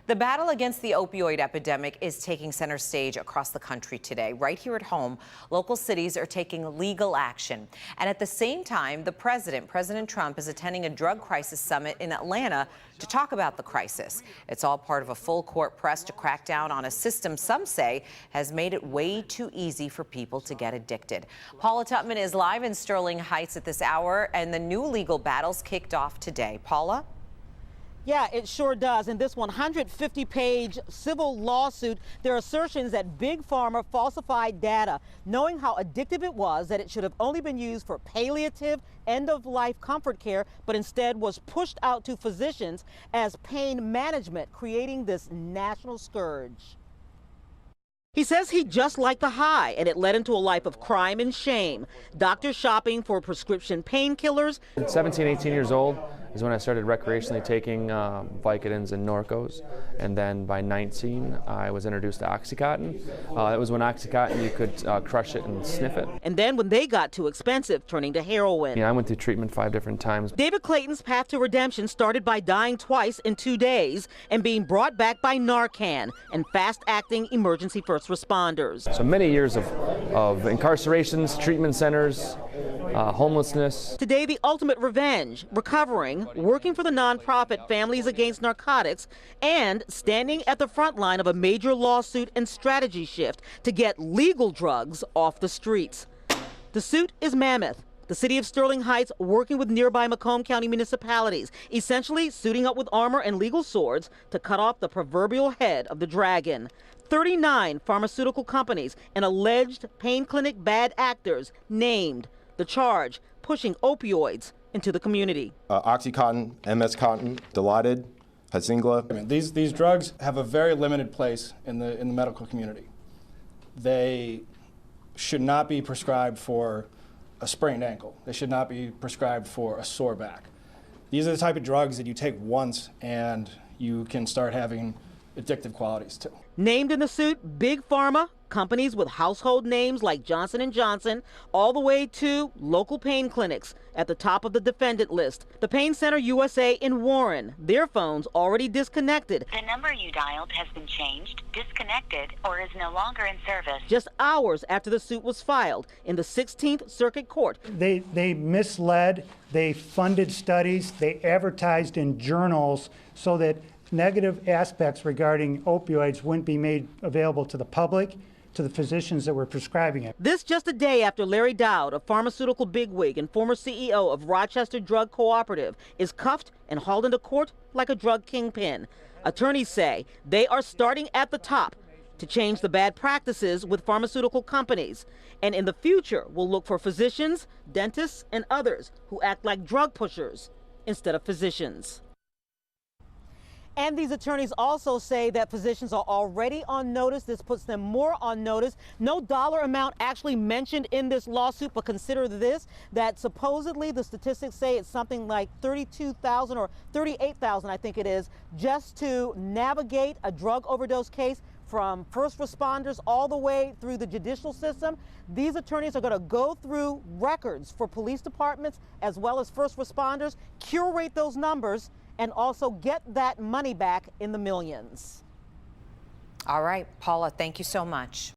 The battle against the opioid epidemic is taking center stage across the country today. Right here at home, local cities are taking legal action. And at the same time, President Trump, is attending a drug crisis summit in Atlanta to talk about the crisis. It's all part of a full court press to crack down on a system some say has made it way too easy for people to get addicted. Paula Tutman is live in Sterling Heights at this hour, and the new legal battles kicked off today. Paula? Yeah, it sure does. In this 150-page civil lawsuit, there are assertions that Big Pharma falsified data, knowing how addictive it was, that it should have only been used for palliative, end-of-life comfort care, but instead was pushed out to physicians as pain management, creating this national scourge. He says he just liked the high, and it led into a life of crime and shame. Doctors shopping for prescription painkillers. 17, 18 years old is when I started recreationally taking Vicodins and Norcos. And then by 19, I was introduced to Oxycontin. It was when Oxycontin, you could crush it and sniff it. And then when they got too expensive, turning to heroin. I went through treatment 5 different times. David Clayton's path to redemption started by dying twice in 2 days and being brought back by Narcan and fast-acting emergency first responders. So many years of incarcerations, treatment centers, homelessness. Today, the ultimate revenge, recovering, working for the nonprofit Families Against Narcotics, and standing at the front line of a major lawsuit and strategy shift to get legal drugs off the streets. The suit is mammoth. The city of Sterling Heights working with nearby Macomb County municipalities, essentially suiting up with armor and legal swords to cut off the proverbial head of the dragon. 39 pharmaceutical companies and alleged pain clinic bad actors named. The charge, pushing opioids into the community. Oxycontin, MS Contin, Dilaudid, Hazingla. These drugs have a very limited place in the medical community. They should not be prescribed for a sprained ankle. They should not be prescribed for a sore back. These are the type of drugs that you take once and you can start having addictive qualities too. Named in the suit, Big Pharma, companies with household names like Johnson & Johnson, all the way to local pain clinics at the top of the defendant list. The Pain Center USA in Warren, their phones already disconnected. The number you dialed has been changed, disconnected, or is no longer in service. Just hours after the suit was filed in the 16th Circuit Court. They misled, they funded studies, they advertised in journals so that negative aspects regarding opioids wouldn't be made available to the public, to the physicians that were prescribing it. This just a day after Larry Dowd, a pharmaceutical bigwig and former CEO of Rochester Drug Cooperative, is cuffed and hauled into court like a drug kingpin. Attorneys say they are starting at the top to change the bad practices with pharmaceutical companies, and in the future will look for physicians, dentists, and others who act like drug pushers instead of physicians. And these attorneys also say that physicians are already on notice. This puts them more on notice. No dollar amount actually mentioned in this lawsuit, but consider this, that supposedly the statistics say it's something like $32,000 or $38,000, I think it is, just to navigate a drug overdose case from first responders all the way through the judicial system. These attorneys are going to go through records for police departments as well as first responders, curate those numbers, and also get that money back in the millions. All right, Paula, thank you so much.